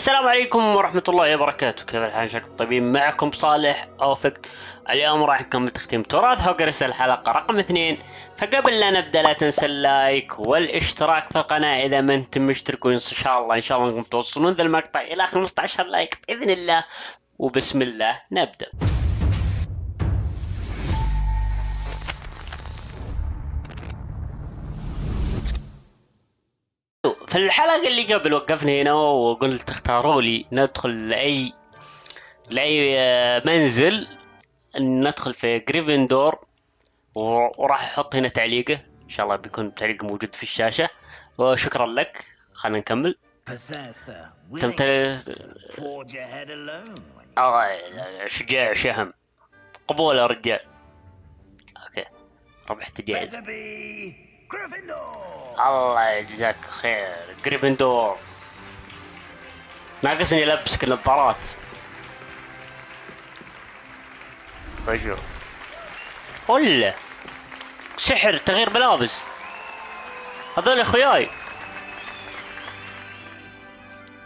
السلام عليكم ورحمة الله وبركاته. كيف الحال؟ شكلكم طيبين؟ معكم صالح أو FikT. اليوم راح نكمل تختيم تراث هوجورتس الحلقة رقم 2. فقبل لا نبدأ لا تنسى اللايك والاشتراك في القناة إذا ما انتم مشتركون. إن شاء الله انكم توصلون ذا المقطع إلى 15 لايك بإذن الله. وبسم الله نبدأ. في الحلقة اللي قبل وقفنا هنا وقلت اختاروا لي ندخل لأي منزل، ندخل في جريفندور، وراح احط هنا تعليقه ان شاء الله بيكون تعليق موجود في الشاشة. وشكرا لك. خلينا نكمل. شجاع شهم قبول يا رجال. اوكي ربحت جائزة. الله يجزاك خير جريفندور. ناقصني لبسك النظارات. رجل ولا سحر تغيير ملابس. هذول اخوياي.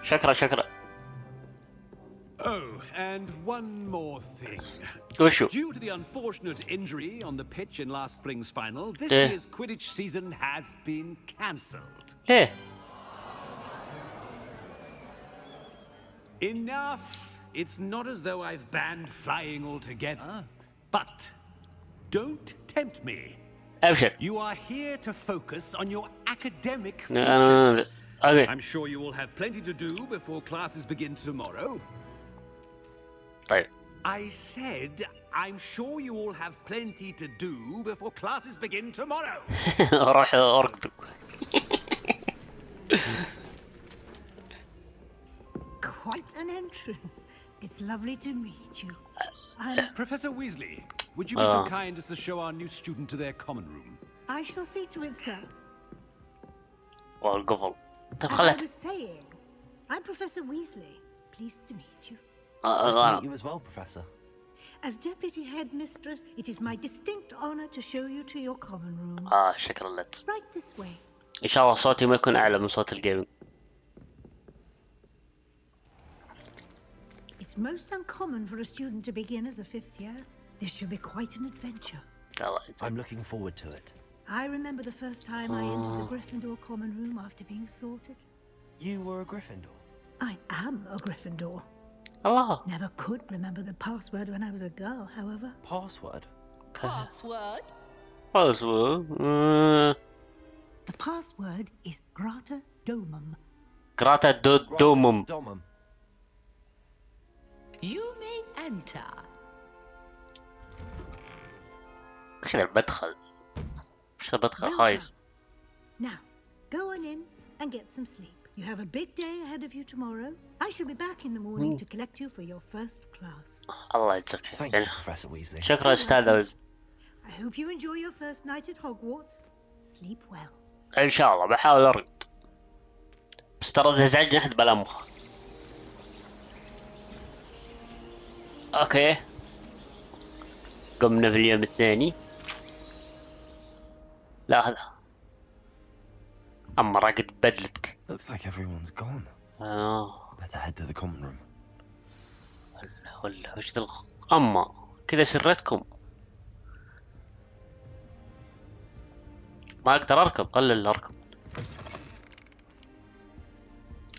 شكرا. Oh, and one more thing. وشو؟ Due to the unfortunate injury on the pitch in last spring's final, this year's Quidditch season has been cancelled. ليه؟ Enough. It's not as though I've banned flying altogether, but don't tempt me. أبشر. You are here to focus on your academic No. features. Okay. I'm sure you will have plenty to do before classes begin tomorrow. طيب. I said, I'm sure you all have plenty to do before classes begin tomorrow. روح ارقدوا. Quite an entrance. It's lovely to meet you. Professor Weasley, would you be so kind as to show our new student to their common room? I shall see to it, sir. والقفل. طيب As I خلت. was saying, I'm Professor Weasley. Pleased to meet you. Nice to meet you as well, Professor. As Deputy Headmistress, it is my distinct honor to show you to your common room. شكرا لك. Right this way. ان شاء الله صوتي ما يكون اعلى من صوت الجيمنج. It's most uncommon for a student to begin as a fifth year. This should be quite an adventure. I'm looking forward to it. I remember the first time I entered the Gryffindor common room after being sorted. You were a Gryffindor? I am a Gryffindor. الله. Never could remember the password when I was a girl, however. Password? Password? The password is Grata Domum. قراتا دومم. Domum. You may enter. كذا بدخل Welcome. خايس. Now, go on in and get some sleep. You have a big day ahead of you tomorrow. I shall be back in the morning to collect you for your first class. الله يجزاك Thank خير. you, Professor Weasley. شكرا استاذ وز. I hope you enjoy your first night at Hogwarts. Sleep well. ان شاء الله بحاول ارقد. بس ترى اذا زعجني احد بلا مخ. اوكي قمنا في اليوم الثاني. لا هذا اما راقد بدلتك. Looks like everyone's gone. Better head to the common room. ولا وش ذا اما كذا سرتكم. ما اقدر اركب. قلل اركب.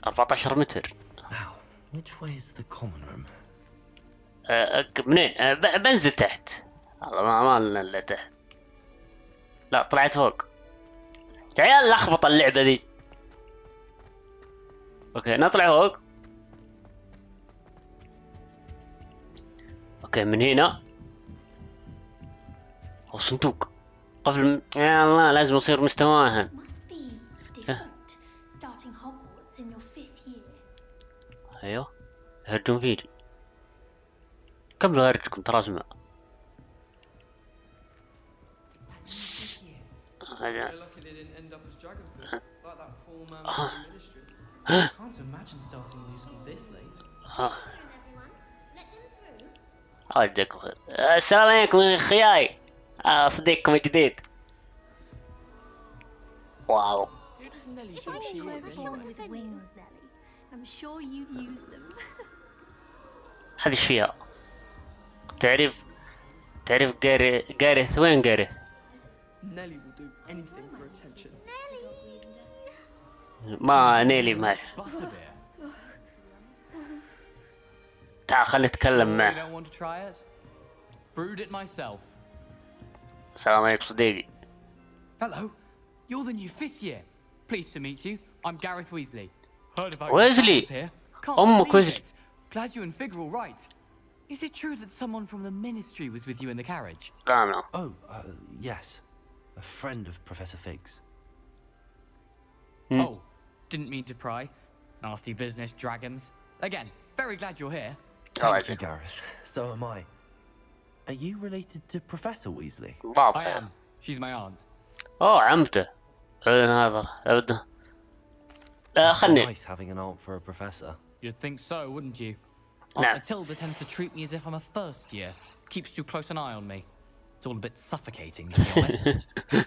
14 متر. Now, which way is the common room? منين؟ بنزل تحت. والله ما لنا الا تحت. لا طلعت فوق. يا عيال لخبط اللعبة ذي. اوكي نطلع فوق. اوكي من هنا. هو صندوق. قفل. يا الله لازم يصير مستواهن. Must be different starting Hogwarts in your 5th year. ايوه يهرجون فيني. كملوا هرجكم ترى اسمع. They're lucky they didn't end up as Dragonfly, like that poor man from the ministry. I can't imagine starting new school this late. أوديكم خير. السلام عليكم يا اخوياي. صديقكم الجديد. واو. Who does Nelly think she is anyway? With wings, Nelly. I'm sure you've used them. هذه ايش فيها؟ تعرف جاريث وين جاريث؟ Nelly will do anything for attention. ما نيلي ماشي. Butterbeer. تعال خلينا نتكلم You معه. don't want to try it? Brewed it myself. السلام عليكم صديقي. Hello, you're the new 5th year. Pleased to meet you. I'm Gareth Weasley. Heard about Weasley. your travels here. Can't أمك believe Weasley. it. Glad you and Fig are all right. Is it true that someone from the Ministry was with you in the carriage? كاملة. Oh, yes. A friend of Professor Fig's. Oh, didn't mean to pry. Nasty business, dragons. Again, very glad you're here. Thank you, Gareth. So am I. Are you related to Professor Weasley? I واضح. am. She's my aunt. اوه عمته. هذا ابدا. لا خلني. Nice having an aunt for a professor. You'd think so, wouldn't you? No. Aunt Matilda tends to treat me as if I'm a first year. Keeps too close an eye on me. It's all a bit suffocating, to be honest.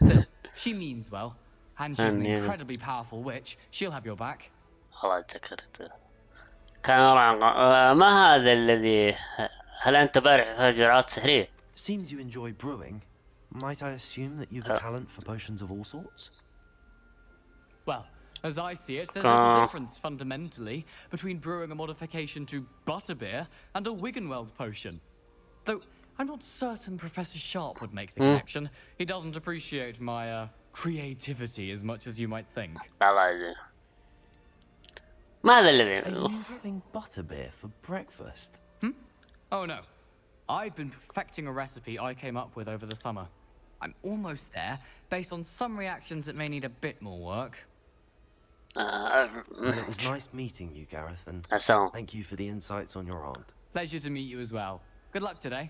Still, she means well. And she's an incredibly powerful witch. She'll have your back. والله تذكرت. كان ما هذا الذي هل أنت بارع في تفجيرات سحرية؟ Seems you enjoy brewing. Might I assume that you've a talent for potions of all sorts? Well, as I see it, there's little difference fundamentally between brewing a modification to butterbeer and a Wiggenweld potion. Though I'm not certain Professor Sharp would make the connection. He doesn't appreciate my creativity as much as you might think. الله يجزيه. ماذا الذي؟ Are you having butterbeer for breakfast? Oh no. I've been perfecting a recipe I came up with over the summer. I'm almost there, based on some reactions that may need a bit more work. Well, it was nice meeting you, Gareth, and السلام. thank you for the insights on your aunt. Pleasure to meet you as well. Good luck today.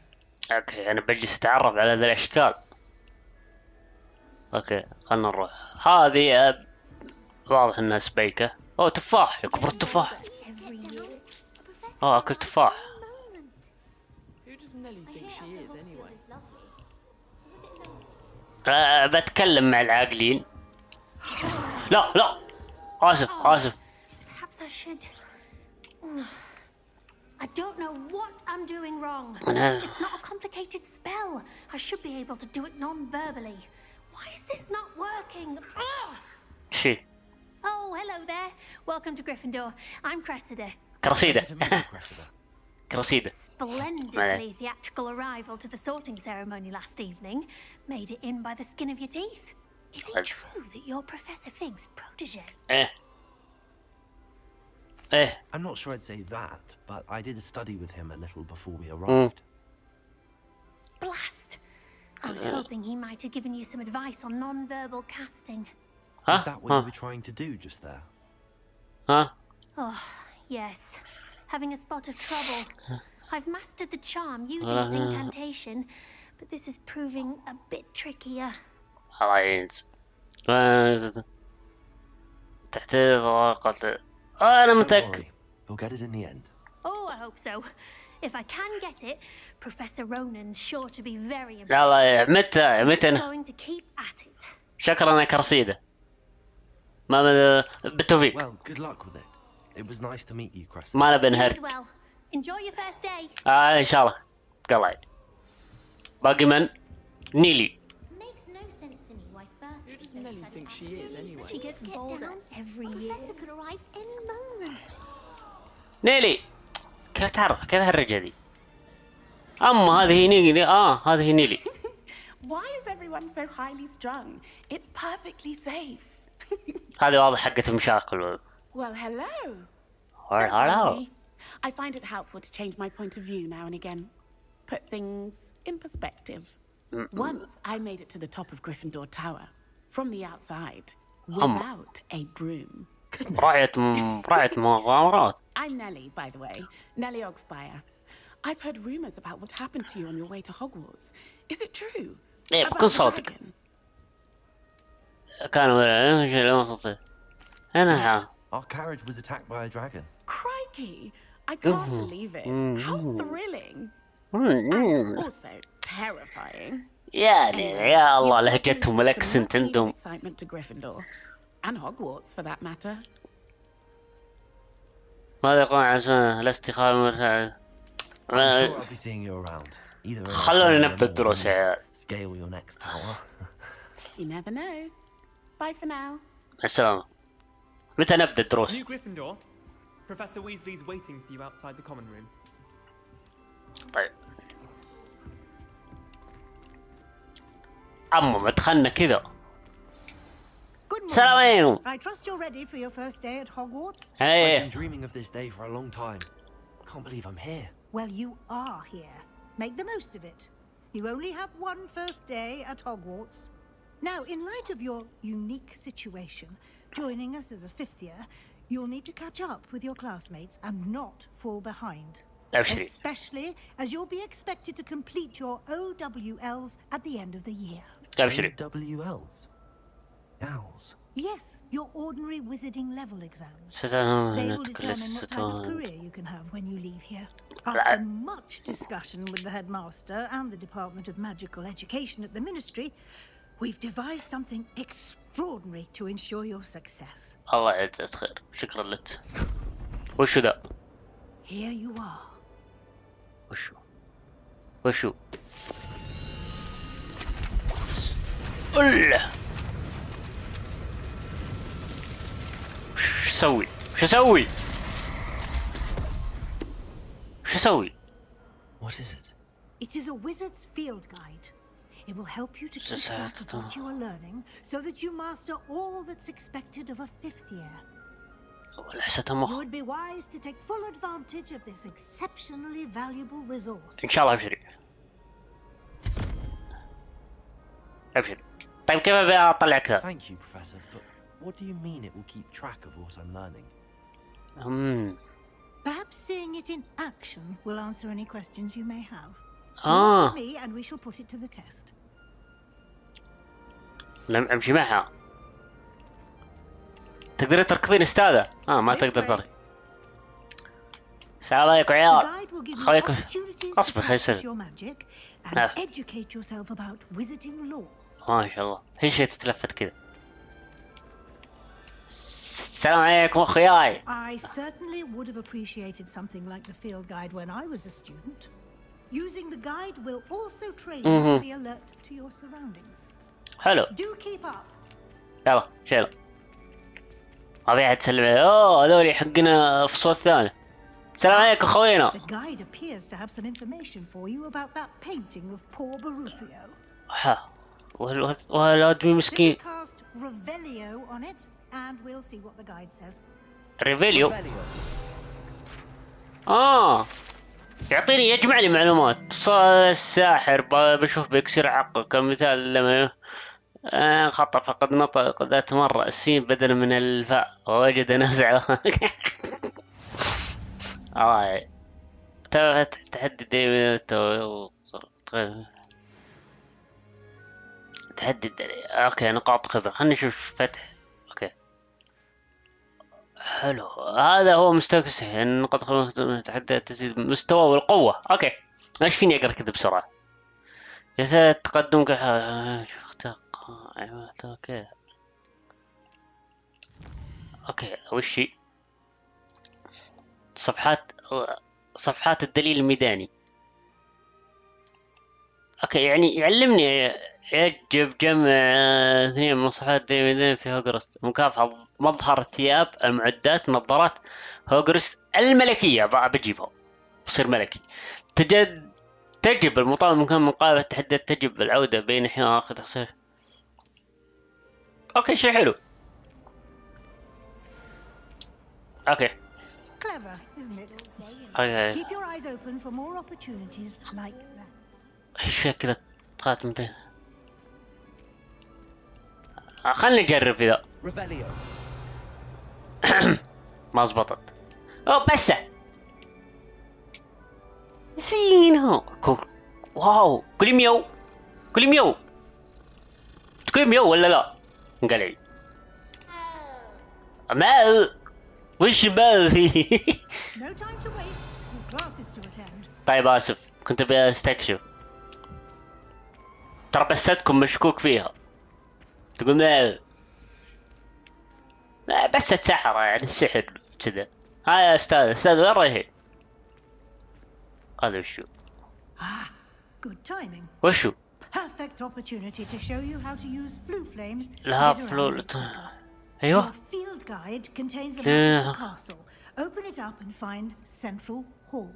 اوكي انا بجلس اتعرف على ذي الاشكال. اوكي خلنا نروح. هذه واضح انها سبيكة. اوه تفاح، يكبر التفاح. اوه اكل تفاح. Who does Nelly think she is anyway? بتكلم مع العاقلين. لا لا اسف. Perhaps I should. I don't know what I'm doing wrong. It's not a complicated spell. I should be able to do it non-verbally. Why is this not working? Ugh! شي Oh, hello there. Welcome to Gryffindor. I'm Cressida. كرسيدة. Pleasure to meet you, Cressida. كرسيدة. Splendidly theatrical arrival to the sorting ceremony last evening. Made it in by the skin of your teeth. Is it true that you're Professor Fig's protege? ايه I'm not sure I'd say that, but I did study with him a little before we arrived. Blast! I was hoping he might have given you some advice on non-verbal casting. Is that what you were trying to do just there? ها Oh, yes. Having a spot of trouble. I've mastered the charm using its incantation, but this is proving a bit trickier. الله يعينك. تحت ضغط. أنا Don't متأكد. worry, you'll get it in the end. Oh, I hope so. If I can get it, Professor Ronan's sure to be very impressed. لا متى I'm أنا going to keep at it. شكرا يا كرسيدة. ما بالتوفيق. Well, good luck with it. It was nice to meet you, Cressida. ما نبي You as نهرج. well. Enjoy your first day. إن شاء الله. قلعي. باقي من؟ نيلي. Makes no sense to me why first Who does Nelly think she is anyway? She gets bolder every year. Professor could arrive any moment. نيلي. كيف تعرف؟ كيف هالرجة دي؟ أما هذه نيلي. هذه نيلي. Why is everyone so highly strung? It's perfectly safe. هذه واضح حقة المشاكل. Well, hello. Hello. Don't worry. I find it helpful to change my point of view now and again. Put things in perspective. Once I made it to the top of Gryffindor Tower, from the outside, without a broom. رأيت مغامرات. I'm Nelly, by the way. Nelly Ogspire. I've heard rumors about what happened to you on your way to Hogwarts. Is it true? إيه About بكل the صوتك. dragon? كانوا أنا Our carriage was attacked by a dragon. Crikey! I can't believe it. How thrilling. And also terrifying. يعني يا الله You've لهجتهم certainly والاكسنت some much-needed عندهم. excitement to Gryffindor. And Hogwarts, for that matter. ماذا يقول عن الاستقامة؟ I'm sure I'll be seeing you around. Either in خلونا Australia نبدأ or الدروس when يا عيال. you scale your next tower. You never know. Bye for now. مع السلامة. متى نبدأ الدروس؟ New Gryffindor. Professor Weasley's waiting for you outside the common room. طيب. عمو دخلنا كذا. Good السلام morning. عليكم. I trust you're ready for your first day at Hogwarts. I've been ايه. dreaming of this day for a long time. Can't believe I'm here. Well, you are here. Make the most of it. You only have one first day at Hogwarts. Now, in light of your unique situation, joining us as a fifth year, you'll need to catch up with your classmates and not fall behind. أبشري. Especially as you'll be expected to complete your OWLs at the end of the year. أبشري. WLs. Owls. Yes, your ordinary wizarding level exams. They ستنون will determine what type of ستنون. career you can have when you leave here. Right. After much discussion with the headmaster and the Department of Magical Education at the Ministry, we've devised something extraordinary to ensure your success. الله يجزاك خير. شكرا لك. وشو ذا؟ Here you are. وشو؟ الله. شو اسوي؟ What is it? It is a wizard's field guide. It will help you to keep track of what you are learning so that you master all that's expected of a fifth year. You would be wise to take full advantage of this exceptionally valuable resource. إن شاء الله أبشر. طيب كيف أطلع كذا؟ Thank you, Professor, but what do you mean it will keep track of what I'm learning? Perhaps seeing it in action will answer any questions you may have. آه. Work with me and we shall put it to the test. لم أمشي معها. تقدري تركضين استاذة؟ ما تقدر تركض. السلام عليكم The عيال. guide will give you خويكم. opportunities أصبر to خلي practice يصير. your magic and آه. educate yourself about wizarding lore. ما شاء الله. هي شيء تتلفت كذا. السلام عليكم أخوياي. I certainly would have appreciated something like the field guide when I was a student. Using the guide will also train you to be alert to your surroundings. حلو. Do keep up. يلا شيله. ما في أحد تسلم عليه. هذول حقنا في صوت ثاني. السلام عليكم خوينا. The guide appears to have some information for you about that painting of poor Barufio. والآدمي مسكين. Simply cast Revelio on it and we'll see what the guide says. ريفيليو. يعطيني يجمع لي معلومات. الساحر بشوف بيكسر عقله كمثال لما خطأ فقد نطق ذات مرة السين بدلا من الفاء ووجد نزع. تحدي دائما تحدد. اوكي نقاط خبرة. خلينا نشوف فتح. اوكي حلو. هذا هو مستوى نقاط خبرة تحدد تزيد مستوى والقوة. اوكي ايش فيني اقرا كذا بسرعة؟ يا تقدم اوكي وش صفحات الدليل الميداني. اوكي يعني يعلمني يجب جمع 2 من صفحات الدليل الميداني في هوجورتس. مكافحة مظهر الثياب المعدات نظارات هوجورتس الملكية. بجيبها بصير ملكي. تجب المطالب مكان مقابلة تحدد. تجب العودة بين حين آخر تصير. اوكي شيء حلو. اوكي Clever, isn't it? اوكي Keep your eyes open for more opportunities like that. ايش كذا طلعت من بين. خلني نجرب اذا ما زبطت. بس زينها. واو كل ميو تقول ميو ولا لا؟ انقلعي ما وش باغي. No time to waste. Your classes to attend. طيب اسف كنت بستكشف. ترى بستكم مشكوك فيها. تقول ما بس سحرة يعني السحر كذا. هاي يا استاذ وين رايحين؟ هذا وشو؟ Good timing. وشو؟ Perfect opportunity to show you how to use flue flames. لها فلول. ايوه. Your field guide contains a map of the castle. Open it up and find Central Hall.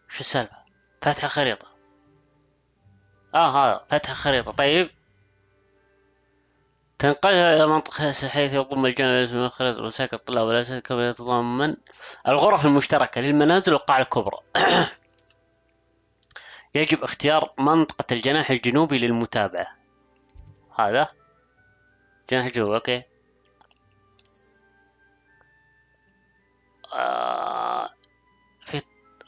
شو السالفة؟ فتح خريطة. هذا فتح خريطة. طيب تنقلها إلى منطقة حيث يضم الجامع من خريطة مساكن الطلاب والأساتذة كما يتضمن الغرف المشتركة للمنازل والقاعة الكبرى. يجب اختيار منطقة الجناح الجنوبي للمتابعة. هذا جناح الجنوب. اوكي.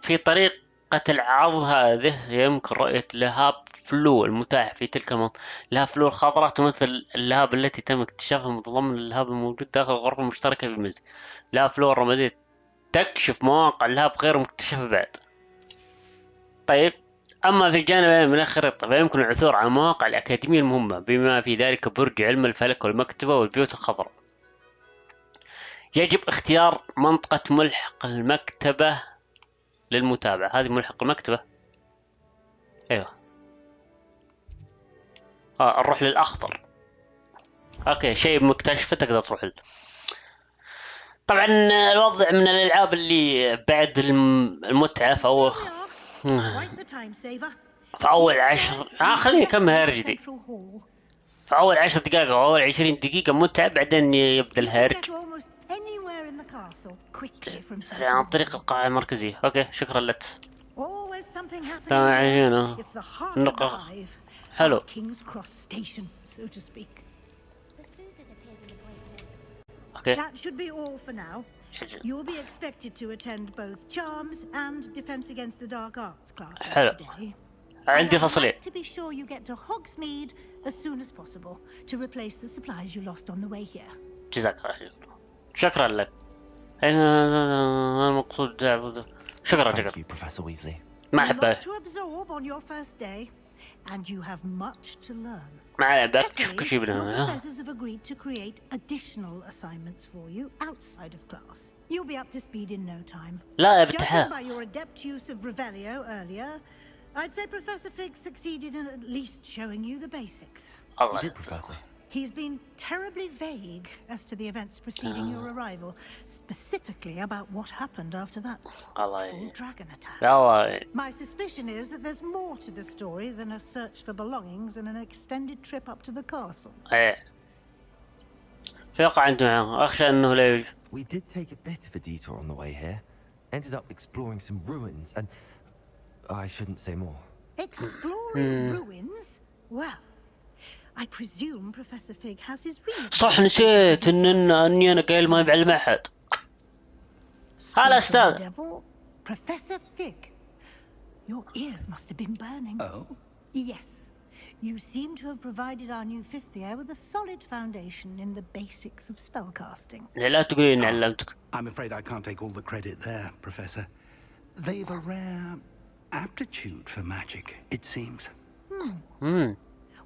في طريقة العرض هذه يمكن رؤية لهاب فلو المتاح في تلك المنطقة. لهاب فلو الخضراء تمثل اللهاب التي تم اكتشافها متضمن اللهاب الموجود داخل الغرفة المشتركة بالمنزل. لهاب فلو الرمادية تكشف مواقع اللهاب غير مكتشفة بعد. طيب أما في الجانب من الخريطة فيمكن العثور على مواقع الأكاديمية المهمة بما في ذلك برج علم الفلك والمكتبة والبيوت الخضراء. يجب اختيار منطقة ملحق المكتبة للمتابعة. هذه ملحق المكتبة. ايوه. نروح للأخضر. اوكي شيء مكتشفه تقدر تروح طبعا الوضع من الألعاب اللي بعد المتعة فأول 10 خليني أكمل هرجتي. فأول 10 دقائق أو أول 20 دقيقة متعة بعدين يبدأ الهرج عن طريق القاعة المركزية. اوكي شكرا لك. تمام نقط حلو. Okay. That should be all for now. You'll be expected to attend both Charms and Defense Against the Dark Arts classes today. عندي فصلين. To be sure you get to Hogsmeade as soon as possible to replace the supplies you lost on the way here. جزاك الله خير. شكرا لك. المقصود شكرا. Thank you, Professor Weasley. ما أحبه. To absorb on your first day, and you have much to learn. Luckily, your professors have agreed to create additional assignments for you outside of class. You'll be up to speed in no time. Judging by your adept use of Revelio earlier, I'd say Professor Fig succeeded in at least showing you the basics. You did, Professor. He's been terribly vague as to the events preceding your arrival, specifically about what happened after that full dragon attack. My suspicion is that there's more to the story than a search for belongings and an extended trip up to the castle. We did take a bit of a detour on the way here. Ended up exploring some ruins and... I shouldn't say more. Exploring ruins? Well, I presume Professor Fig has his reasons. صح نسيت اني انا قايل ما يبعلم احد. هلا استاذ. Professor Fig, your ears must have been burning. Oh? Yes. You seem to have provided our new fifth year with a solid foundation in the basics of spellcasting. لا تقولي اني علمتك. I'm afraid I can't take all the credit there, Professor. They've a rare aptitude for magic, it seems.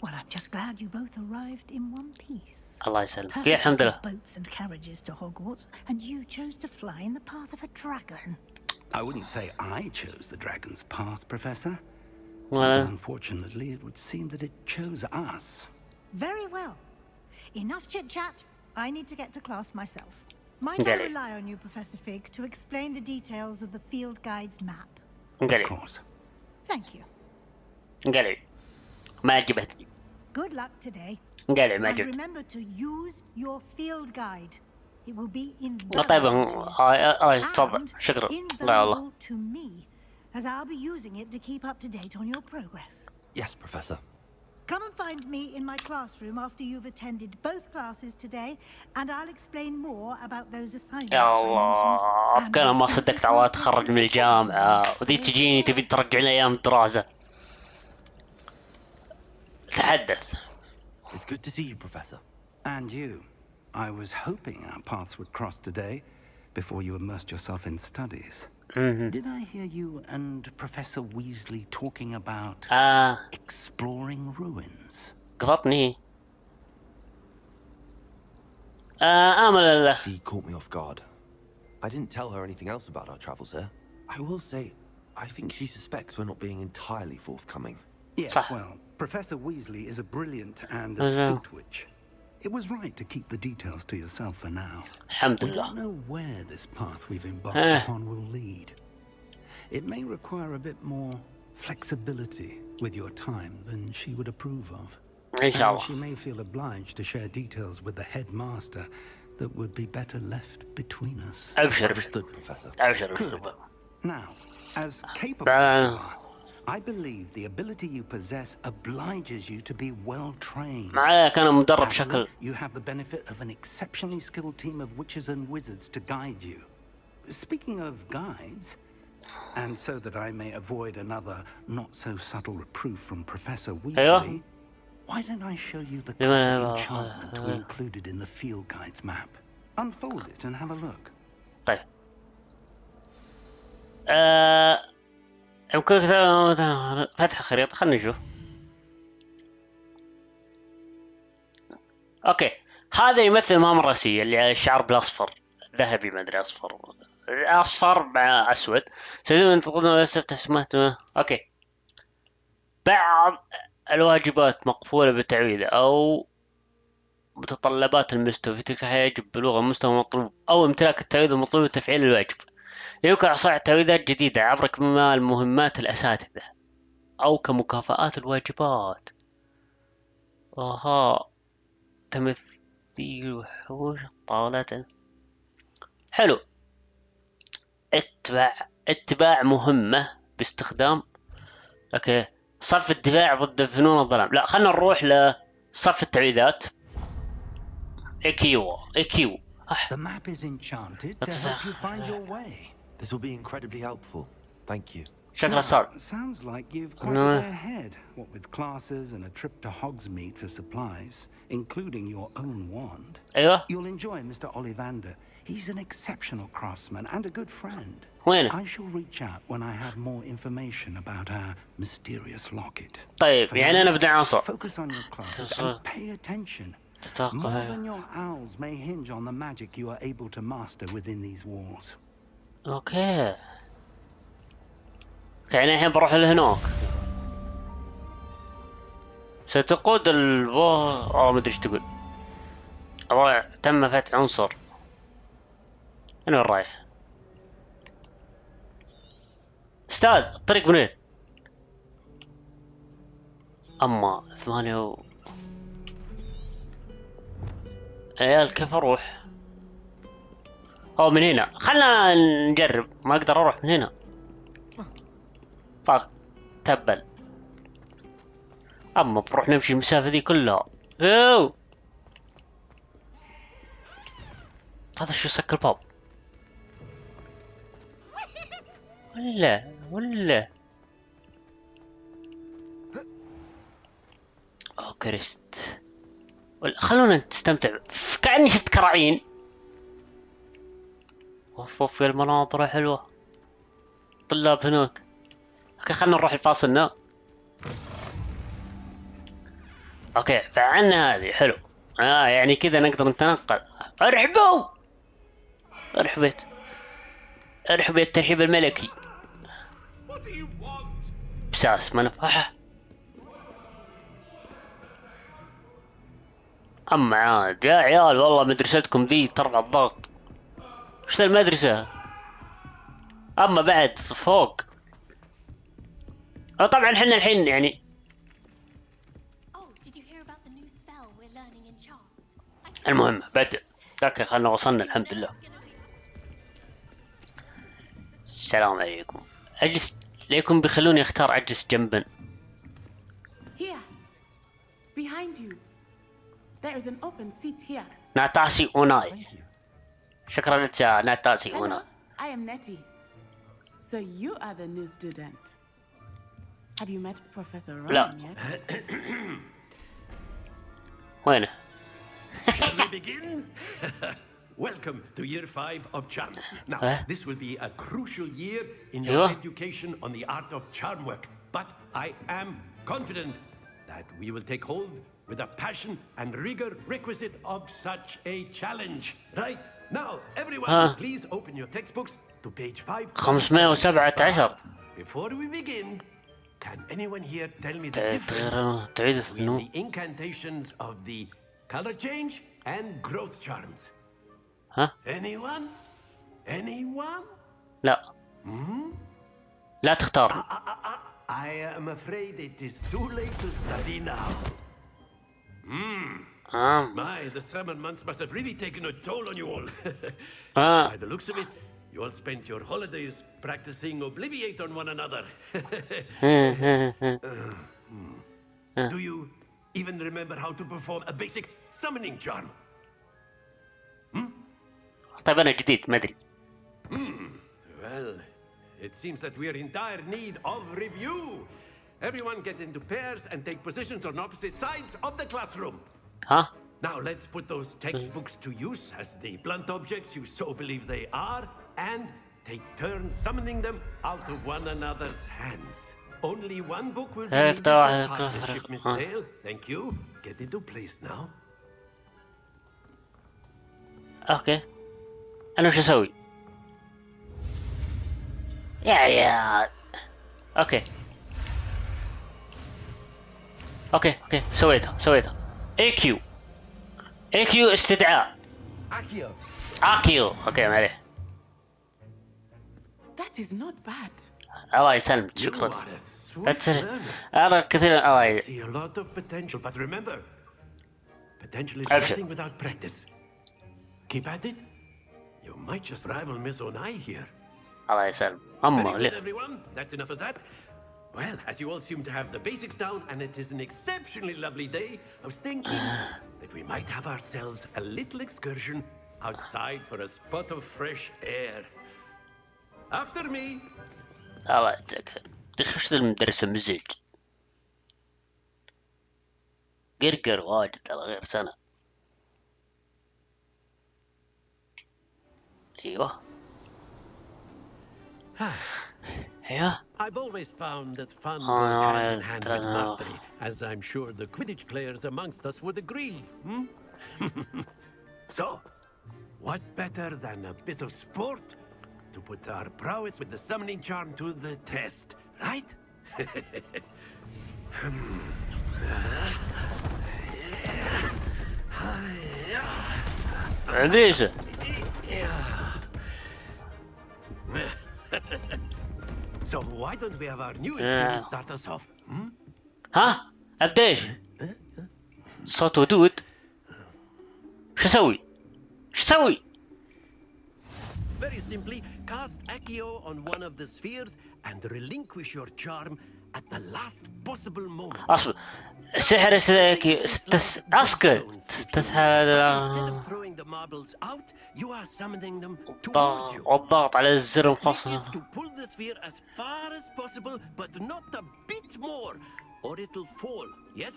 Well, I'm just glad you both arrived in one piece. الله يسلمك. يا الحمد لله. Boats and carriages to Hogwarts, and you chose to fly in the path of a dragon. I wouldn't say I chose the dragon's path, Professor. Well, unfortunately, it would seem that it chose us. Very well. Enough chit-chat. I need to get to class myself. Might I rely on you, Professor Fig, to explain the details of the field guide's map? Of course. Thank you. ما عجبتني. Good luck today. And remember to use your field guide. It will be invaluable to me, as I'll be using it to keep up to date on your progress. Yes, Professor. Come and find me in my classroom after you've attended both classes today, and I'll explain more about those assignments. يا الله كان ما صدقت على اتخرج من الجامعة وذي تجيني تبي ترجع لي ايام الدراسة. تحدث. It's good to see you, Professor. And you. I was hoping our paths would cross today before you immersed yourself in studies. Did I hear you and Professor Weasley talking about exploring ruins? قفطني. She caught me off guard. I didn't tell her anything else about our travels here. I will say, I think she suspects we're not being entirely forthcoming. Yes, well, Professor Weasley is a brilliant and astute witch. It was right to keep the details to yourself for now. We don't know where this path we've embarked upon will lead. It may require a bit more flexibility with your time than she would approve of. And she may feel obliged to share details with the headmaster that would be better left between us. Understood, Professor. Good. Now, as capable as you are, I believe the ability you possess obliges you to be well trained. You have the benefit of an exceptionally skilled team of witches and wizards to guide you. Speaking of guides, and so that I may avoid another not-so-subtle reproof from Professor Weasley, why don't I show you the clever enchantment we included in the field guide's map? Unfold it and have a look. طيب. يمكنك فتح خريطة. خلنا نشوف. اوكي، هذا يمثل المهام الرئيسية اللي على الشعر بالاصفر، ذهبي ما ادري اصفر مع اسود. سيدون تقولون تسمعت. اوكي، بعض الواجبات مقفولة بالتعويذة او متطلبات المستوى في تلك الحياة يجب بلوغ المستوى المطلوب او امتلاك التعويذة المطلوب لتفعيل الواجب. يمكن إعطاء تعويذات جديدة عبر كمال مهمات الأساتذة أو كمكافآت الواجبات. تمثيل وحوش طاولة. حلو. اتباع مهمة باستخدام اوكي صرف الدفاع ضد فنون الظلام. لا، خلنا نروح لصرف التعويذات. اكيو. The map is enchanted to help you find your way. This will be incredibly helpful. Thank you. شكرا صار. Sounds like you've quite a way ahead. What with classes and a trip to Hogsmeade for supplies, including your own wand. أيوة. You'll enjoy Mr. Ollivander. He's an exceptional craftsman and a good friend. وين؟ I shall reach out when I have more information about our mysterious locket. طيب، يعني أنا بدي عنصر. Focus on your classes and pay attention. More than your owls may hinge on the magic you are able to master within these walls. اوكي، يعني الحين بروح لهناك. ستقود ما ادري ايش تقول. تم فتح عنصر. انا وين رايح؟ استاذ، الطريق منين؟ اما 8 عيال كيف اروح؟ من هنا. خلنا نجرب. ما اقدر اروح من هنا. تبل. اما بروح نمشي المسافة ذي كلها. هذا شو سك الباب؟ ولا كريست. خلونا نستمتع. كأني شفت كراعين. اوف يا المناظر حلوة. طلاب هناك. اوكي، خلنا نروح الفاصلنا. اوكي، فعلنا هذه. حلو. يعني كذا نقدر نتنقل. ارحبوا. ارحبوا الترحيب الملكي. بساس ما نفحه. اما عاد يا عيال، والله مدرستكم ذي ترفع الضغط. وش المدرسة؟ اما بعد فوق. طبعا احنا الحين يعني المهم بدأ. اوكي، خلنا وصلنا الحمد لله. السلام عليكم. اجلس ليكم بيخلوني اختار اجلس جنبا. Here, behind you. There is an open seat here. ناتاسي اوناي. شكرا لك يا ناتاسي اوناي. I am Nettie. So you are the new student. Have you met Professor Ron yet? وينه؟ Shall we begin? Welcome to year 5 of charms. Now, this will be a crucial year in your education on the art of charm work. But I am confident that we will take hold with the passion and rigor requisite of such a challenge. Right? Now, everyone, please open your textbooks to page 5. 517. Before we begin, can anyone here tell me the difference between the incantations of the color change and growth charms? Anyone? Anyone? لا. لا تختار. I am afraid it is too late to study now. My, the summer months must have really taken a toll on you all. By the looks of it, you all spent your holidays practicing Obliviate on one another. Do you even remember how to perform a basic summoning charm? طيب أنا جديد ما أدري. Well, it seems that we are in dire need of review. Everyone get into pairs and take positions on opposite sides of the classroom. Now let's put those textbooks to use as the blunt objects you so believe they are, and take turns summoning them out of one another's hands. Only one book will be needed per partnership, Miss Dale. Thank you. Get into place now. اوكي انا وش اسوي؟ يا اوكي سويتها اي كيو استدعاء اكيو اوكي ما عليه. That is not bad. الله يسلمك شكرا. أرى كثير الله. I see a lot of potential, but remember, potential is nothing without practice. Keep at it. You might just rival Miss Onai here. الله يسلم. Very good, everyone. That's enough of that. Well, as you all seem to have the basics down, and it is an exceptionally lovely day, I was thinking that we might have ourselves a little excursion outside for a spot of fresh air. After me. الله يجزاك. تخش المدرسة مزج. قرقر واجد على غير سنة. ايوه. Yeah. I've always found that fun goes hand in hand with mastery, as I'm sure the Quidditch players amongst us would agree. So, what better than a bit of sport to put our prowess with the summoning charm to the test, right? عزيزة. So why don't we have our newest student start us off? ها؟ أبديش. صوت ودود. شو أسوي؟ Very simply, cast Accio on one of the spheres and relinquish your charm at the last possible moment. أصبر. سحر أسكت. Instead of throwing the marbles out, you are summoning them toward you. والضغط على الزر مخصص. To pull the sphere as far as possible, but not a bit more, or it'll fall. Yes?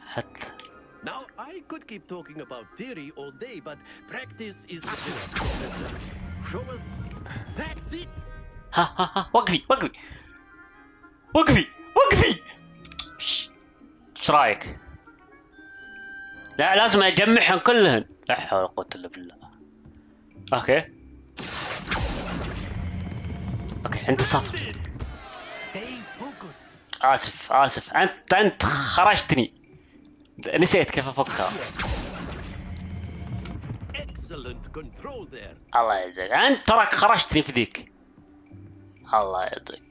Now, I could keep talking about theory all day, but practice is the professor. Show us. That's it. ها وقفي. ايش رايك؟ لا لازم اجمعهم كلهن. لا حول ولا قوة الا بالله. اوكي انت صف. اسف انت خرجتني. نسيت كيف افكها. الله يجزاك. انت تراك خرجتني في ذيك. الله يجزاك.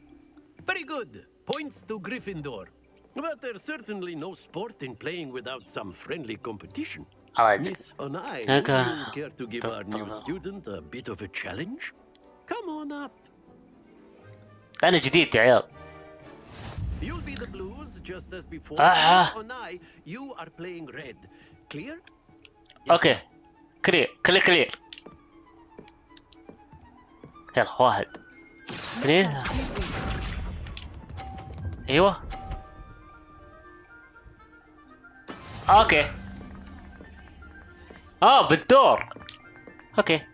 Very good. Points to Gryffindor. But there's certainly no sport in playing without some friendly competition. Miss Onai, would you care to give our new student a bit of a challenge? Come on up. أنا جديد يا عيال. You'll be the blues just as before. Miss Onai, you are playing red. Clear? Okay. كلير. يلا واحد. اثنين. ايوه. اوكي. بالدور. اوكي.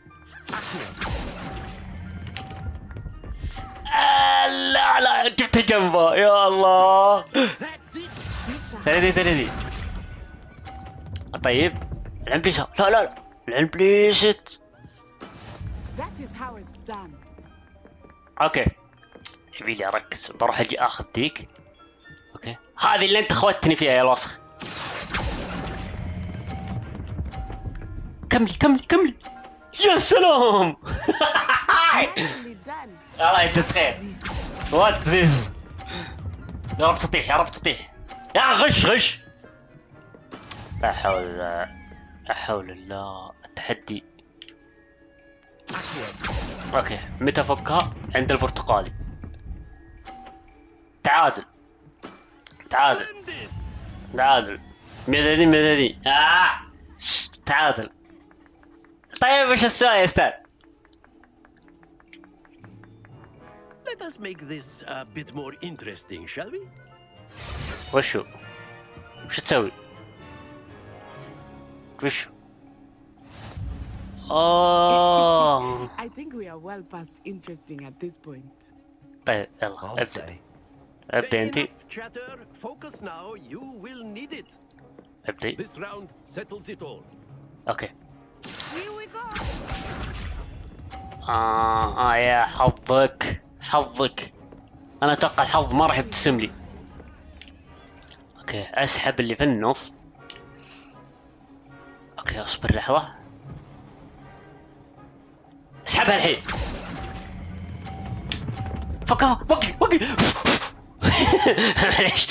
لا جبت جنبه يا الله. ثلاثي. طيب العين بليشة. لا العين بليشت. اوكي يبيلي اركز، بروح اجي اخذ ذيك. اوكي هذه اللي انت خوتني فيها يا الوسخ. كملي يا سلام. الله يجزاك خير. وات ذيس. يا رب تطيح يا غش. لا حول الله. التحدي. اوكي متى فكها؟ عند البرتقالي. تعادل 130. تعادل. طيب ايش السؤال يا استاذ؟ Let us make this a bit more interesting, shall we? وش تسوي؟ I think we are well past interesting at this point. طيب يلا ابدأ انت. Chatter, focus now. You will need it. ابدأ. This round settles it all. اوكي. Here we go. يا حظك. انا اتوقع الحظ ما راح يبتسم لي. اوكي اسحب اللي في النص. اوكي اصبر لحظة. اسحبها الحين. وقف. معليش.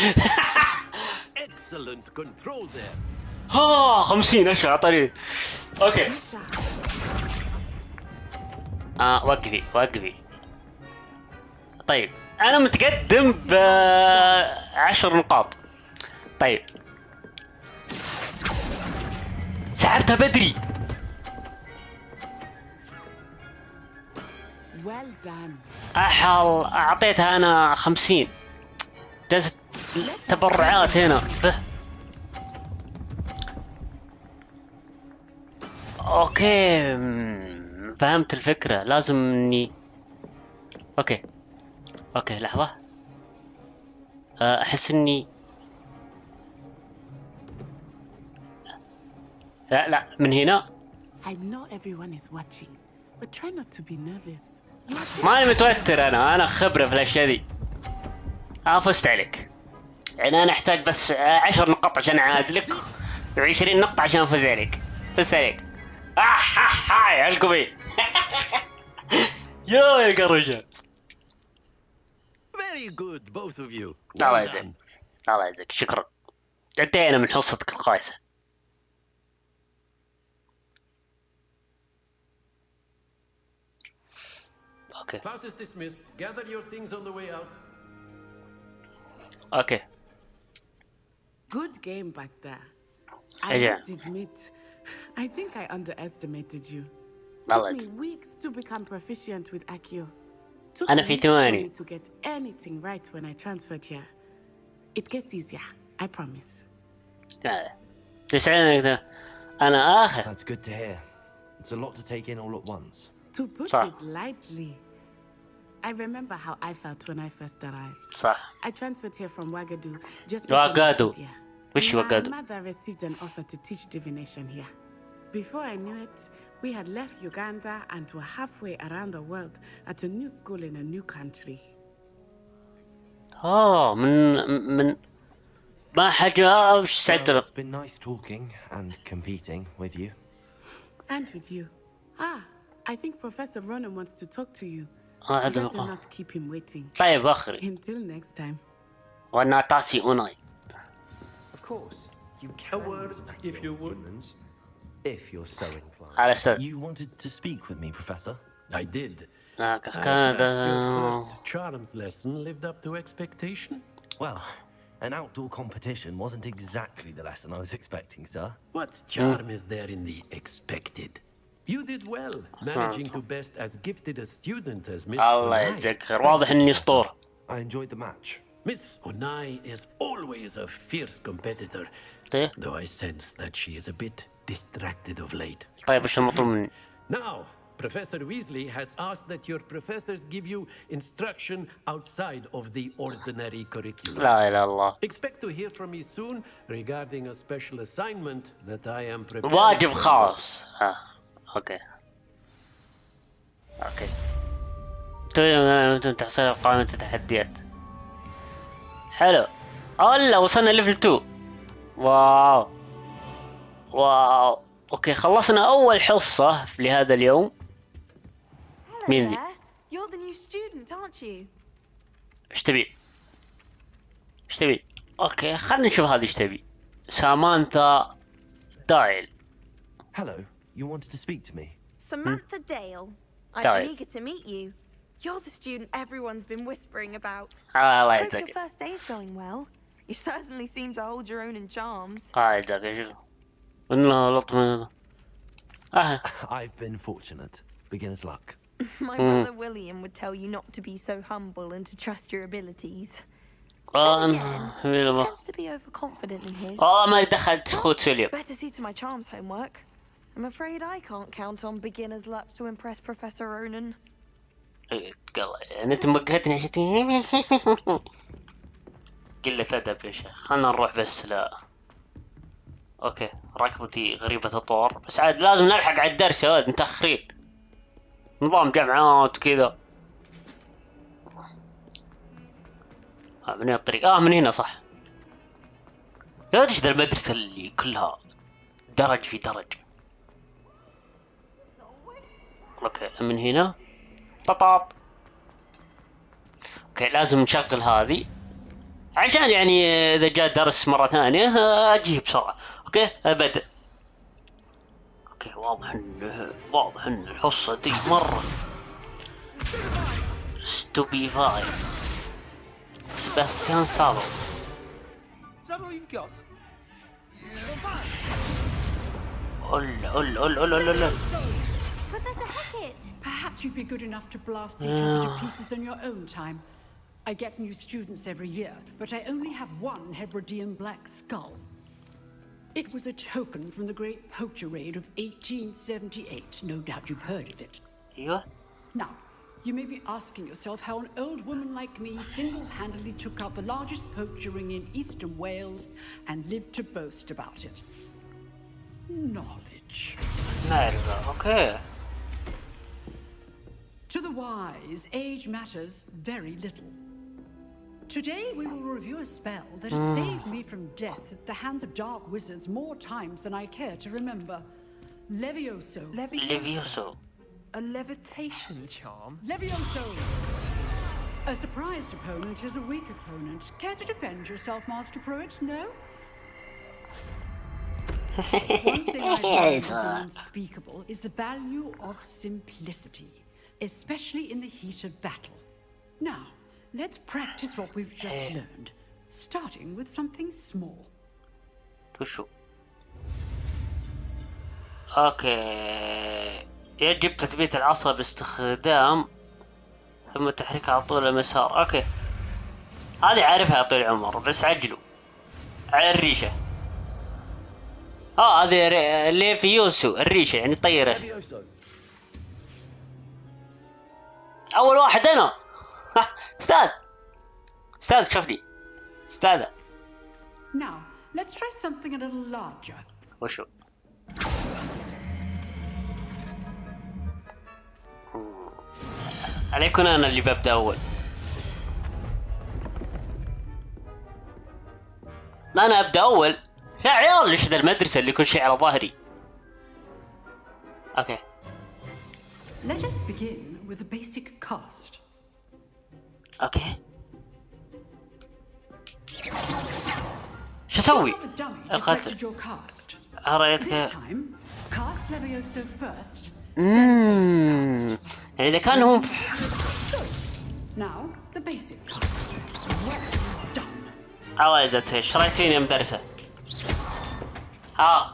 Excellent control there. 50 اشياء طريق. اوكي وقفي. طيب انا متقدم ب10 نقاط. طيب سحبتها بدري. Well done. اعطيتها انا 50. دزت تبرعات هنا اوكي فهمت الفكرة. لازم اني اوكي لحظة. احس اني لا من هنا. I know everyone is watching, but try not to be nervous. ماني متوتر. انا خبرة في الاشياء دي. فزت عليك. يعني انا احتاج بس 10 نقاط عشان اعادلك، و20 نقطة عشان افوز عليك. فزت عليك. هاي القبيل. يا القرشة. Very good, both of you. الله يجزاك شكرا. انتهينا من حصتك القائسة. اوكي. Class is dismissed. Gather your things on the way out. اوكي. Good game back there. I must admit, I think I underestimated you. Took me weeks to become proficient with Accio. أنا في ثواني. To get anything right when I transferred here. It gets easier, I promise. أنا آخر. That's good to hear. It's a lot to take in all at once. To put it lightly, I remember how I felt when I first arrived. صح. I transferred here from Wagadu just Wagadu. Which Wagadu? My mother received an offer to teach divination here. Before I knew it, we had left Uganda and were halfway around the world at a new school in a new country. من ما حاجة وش سعدت. It's been nice talking and competing with you. And with you. I think Professor Ronan wants to talk to you. Better not keep him waiting. طيب أخري. Until next time. وأنا تاسي أوناي. Of course, you can. A word, if you would. If you're so inclined. You wanted to speak with me, Professor? I did. I your first charms lesson lived up to expectation? Well, an outdoor competition wasn't exactly the lesson I was expecting, sir. What charm is there in the expected? You did well, managing to best as gifted a student as Miss الله يتذكر. واضح إني اسطورة. I enjoyed the match. Miss Onai is always a fierce competitor, though I sense that she is a bit distracted of late. طيب إيش المطلوب مني؟ Now, Professor Weasley has asked that your professors give you instruction outside of the ordinary curriculum. لا إله إلا الله. Expect to hear from me soon regarding a special assignment that I am preparing. واجب خاص. اوكي. يمكن تحصيل قائمة التحديات. حلو. الله وصلنا ليفل 2. واو واو. اوكي خلصنا اول حصة لهذا اليوم. مين ذي؟ You're the new student, aren't you? ايش تبي؟ ايش تبي؟ اوكي خلنا نشوف هذه ايش تبي. سامانثا دايل. Hello, you wanted to speak to me? Samantha Dale. I've been eager to meet you. You're the student everyone's been whispering about. الله Hope يجزاك. your first day is going well. You certainly seem to hold your own in charms. يجزاك شو. والله لطمة. I've been fortunate. Beginner's luck. My brother William would tell you not to be so humble and to trust your abilities. He tends to be overconfident in his. ما دخلت خوت ويليام. Better see to my charms homework. I'm afraid I can't count on beginner's luck to impress Professor Ronan. انت موجهتني عشان قلة أدب يا شيخ. خلنا نروح بس. لا اوكي ركضتي غريبة الطور بس عاد لازم نلحق على الدرس يا ولد متأخرين. نظام جامعات وكذا. من هنا الطريق. من هنا صح. يا ولد ايش ذا المدرسة اللي كلها درج في درج. اوكي من هنا ططاط. اوكي لازم نشغل هذه عشان يعني اذا جاء درس مرة ثانية اجيه بسرعة. اوكي ابدا. اوكي واضح ان الحصة دي مرة ستوبيفاي. سباستيان سالو. Professor Hackett! Perhaps you'd be good enough to blast each other to pieces on your own time. I get new students every year, but I only have one Hebridean black skull. It was a token from the Great Poacher Raid of 1878. No doubt you've heard of it. Yeah. Now, you may be asking yourself how an old woman like me single-handedly took out the largest poacher ring in eastern Wales and lived to boast about it. Knowledge. Okay. To the wise, age matters very little. Today we will review a spell that has saved me from death at the hands of dark wizards more times than I care to remember. Levioso. Levioso. A levitation charm? Levioso! A surprised opponent is a weak opponent. Care to defend yourself, Master Pruitt? No? One thing I've learned as unspeakable is the value of simplicity, especially in the heat of battle. Now, let's practice what we've just learned, starting with something small. وشو؟ اوكي يجب تثبيت العصا باستخدام ثم تحريكها على طول المسار. اوكي هذه عارفها يا طويل العمر بس عجلوا على الريشة. هذه ليفيوسو الريشة يعني طيرة. اول واحد انا. استاذ شوفني استاذ. Now, let's try something a little larger. وشو؟ عليكم انا اللي ببدأ اول. لا انا ابدأ اول. يا عيال ليش ذا المدرسة اللي كل شيء على ظهري. اوكي. Let us begin with a basic cast. اوكي. شو اسوي؟ القتل. قريتك. يعني اذا كان هم الله يجزاك شريتيني يا مدرسة.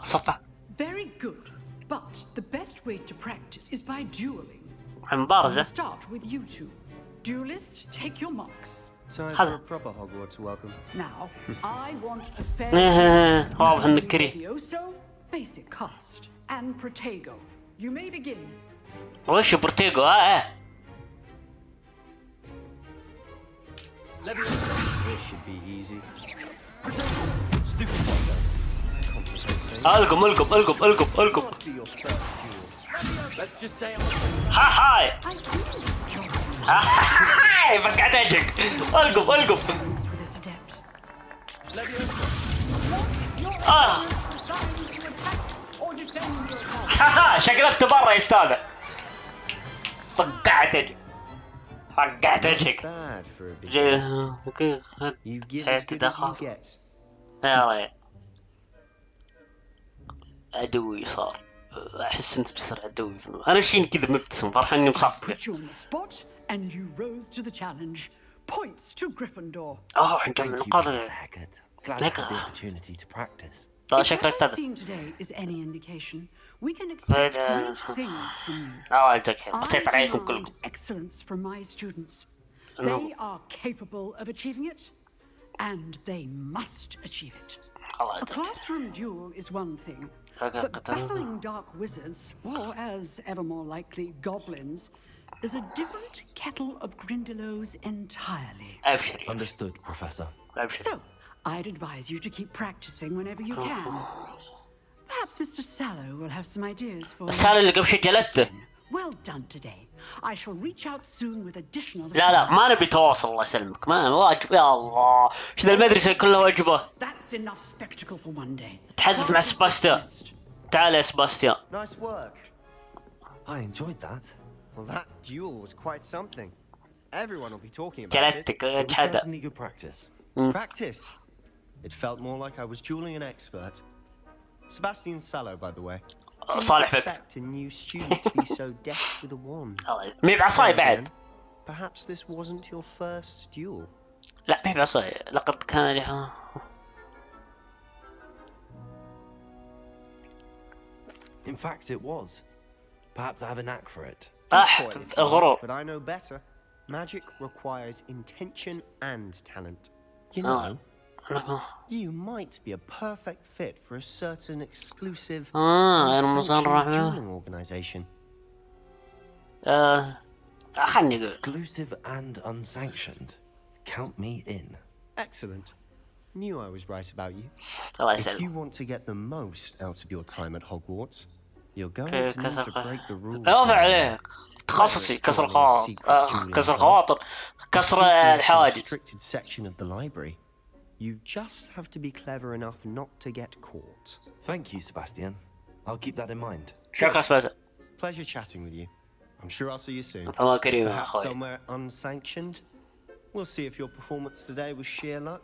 صفة. Very good, but the best way to practice is by dueling. مبارزة. Start with you two. Duelists, take your marks. Time for a proper Hogwarts welcome. Now, I want a fair واضح انك كريه. Basic cast and Protego. You may begin. وش بورتيغو؟ This should be easy. القم. Let's just say هاي. فقعت وجهك. القف. شكلك برا يا استاذ. فقعت وجهك. اوكي حياتي دخل. يلا عدوي صار. احس انت بتصير عدوي. انا شين كذا مبتسم فرحان اني مصفق. And you rose to the challenge. Points to Gryffindor. نجمع نقاط. Glad I had the opportunity to practice. If what I've seen today is any indication, we can expect great things from you. بسيط عليكم كلكم. Excellence from my students. They are capable of achieving it, and they must achieve it. A classroom duel is one thing, but battling dark wizards, or as ever more likely goblins, is a different kettle of Grindylows entirely. Understood, Professor. So, I'd advise you to keep practicing whenever you can. Perhaps Mr. Sallow will have some ideas for Sallow اللي قبل شي جلدته. Well done today. I shall reach out soon with additional. لا ما نبي تواصل الله يسلمك. ما واجب يا الله. ايش ذا المدرسة كلها واجبة. That's enough spectacle for one day. تحدث مع سباستيان. تعال يا سباستيان. Nice work. I enjoyed that. Well, that duel was quite something. Everyone will be talking about جلدتك it. Certainly good practice. Practice? It felt more like I was dueling an expert. Sebastian Sallow, by the way. صالح Didn't expect a new student to be so deft with a wand. مي بعصاي بعد. Perhaps this wasn't your first duel. لا مي بعصاي. لقد كان لها. In fact, it was. Perhaps I have a knack for it. الغرور. But I know better. Magic requires intention and talent. You know, you might be a perfect fit for a certain exclusive dueling organization. Exclusive and unsanctioned. Count me in. Excellent. Knew I was right about you. If you want to get the most out of your time at Hogwarts, you're going to need to break the rules. عليك. تخصصي كسر الخواطر كسر الحواجز. Restricted section of the library. You just have to be clever enough not to get caught. Thank you, Sebastian. I'll keep that in mind. شكرا سباستيان. Pleasure chatting with you. I'm sure I'll see you soon. Perhaps somewhere unsanctioned. We'll see if your performance today was sheer luck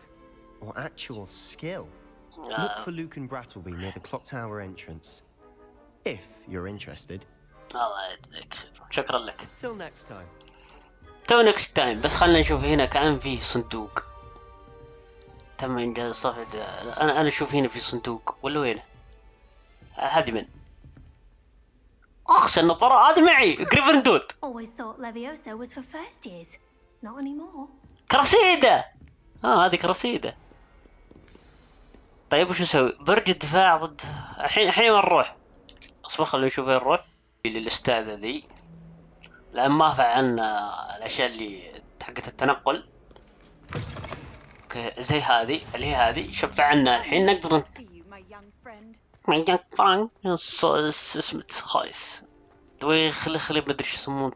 or actual skill. Look for Luke and Brattleby near the clock tower entrance. If you're interested. الله يجزاك. شكرا لك. Till next time. Till next time. بس خلنا نشوف هنا كأن فيه صندوق. تم إنجاز الصفحة. أنا أشوف هنا في صندوق ولا وين؟ هذه من؟ أخس النظارة هذه معي. جريفندور. Always thought Leviosa was for first years. Not anymore. كرسيدة. هذه كرسيدة. طيب وش نسوي؟ برج الدفاع ضد. الحين وين نروح؟ اصبر خلينا نشوف وين نروح. للأستاذة ذي. لأن ما فعلنا الأشياء اللي حقت التنقل. اوكي زي هذه اللي هي هذه شفعنا الحين نقدر my young friend اسمه خايس دوي خلي ما ادري شو يسمونه.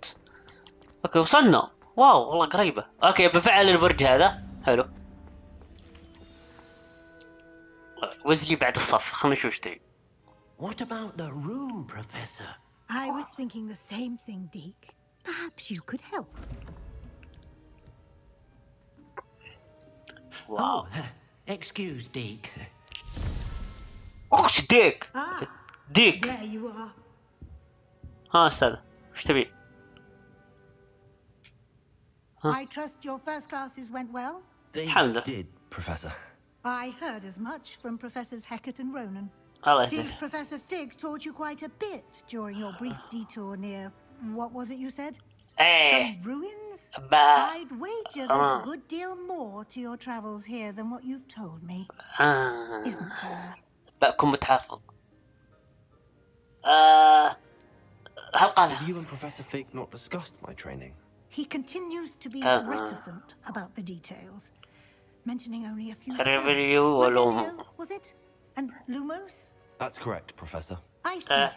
اوكي وصلنا. واو والله قريبه. اوكي بفعل البرج هذا حلو. وزلي بعد الصف خلنا نشوف ايش تبي. What about the room, Professor? I was thinking the same thing, Deke. Perhaps you could help. Wow. Excuse, Deke. اخش ديك. ديك. There you are. ها استاذ ايش تبي؟ I trust your first classes went well? They did, Professor. I heard as much from Professors Hecat and Ronan. Seems Professor Fig taught you quite a bit during your brief detour near, what was it you said? Some ruins? I'd wager there's a good deal more to your travels here than what you've told me. Isn't there? بكون متحفظ. هل قال Have you and Professor Fig not discussed my training? He continues to be reticent about the details, mentioning only a few spells. Was it? And Lumos? That's correct, Professor. I see.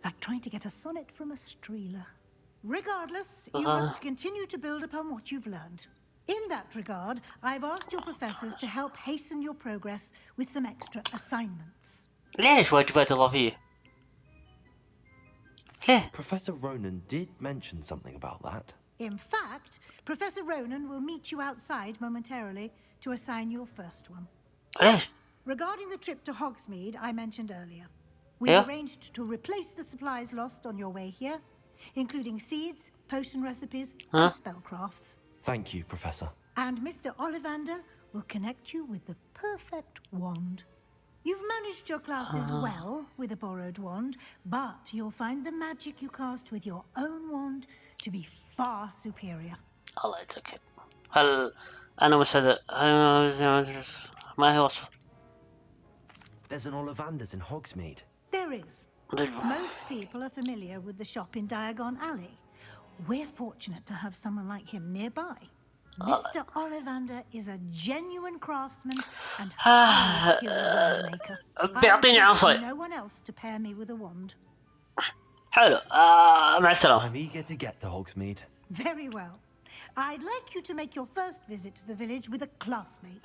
Like trying to get a sonnet from a streeler. Regardless, you must continue to build upon what you've learned. In that regard, I've asked your professors to help hasten your progress with some extra assignments. ليش واجبات إضافية؟ ليه؟ Professor Ronan did mention something about that. In fact, Professor Ronan will meet you outside momentarily to assign your first one. ليش؟ Regarding the trip to Hogsmeade I mentioned earlier, we've arranged to replace the supplies lost on your way here, including seeds, potion recipes, and spellcrafts. Thank you, Professor. And Mr. Ollivander will connect you with the perfect wand. You've managed your classes well with a borrowed wand, but you'll find the magic you cast with your own wand to be far superior. الله يتأكد. هل أنا مستعد؟ ما هي وصف؟ There's an Ollivander's in Hogsmeade. There is. Most people are familiar with the shop in Diagon Alley. We're fortunate to have someone like him nearby. Mr. Ollivander is a genuine craftsman and highly skilled wand maker. بيعطيني عصاي. No one else to pair me with a wand. حلو. مع السلامة. I'm eager to get to Hogsmeade. Very well. I'd like you to make your first visit to the village with a classmate.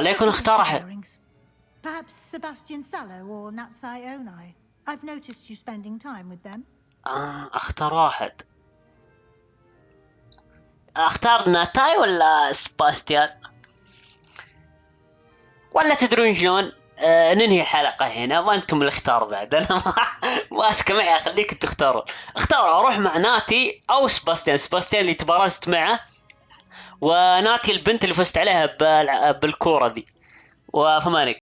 ليكن اختار أحد. Perhaps Sebastian Sallow or Natsai Onai. I've noticed you spending time with them. اختار واحد. اختار ناتاي ولا سباستيان؟ ولا تدرون شلون؟ ننهي الحلقة هنا وانتم الاختار بعد. انا ماسك معي اخليك تختاروا. اختاروا اروح مع ناتي او سباستيان. سباستيان اللي تبارزت معه، وناتي البنت اللي فزت عليها بالكورة دي. وفمانك.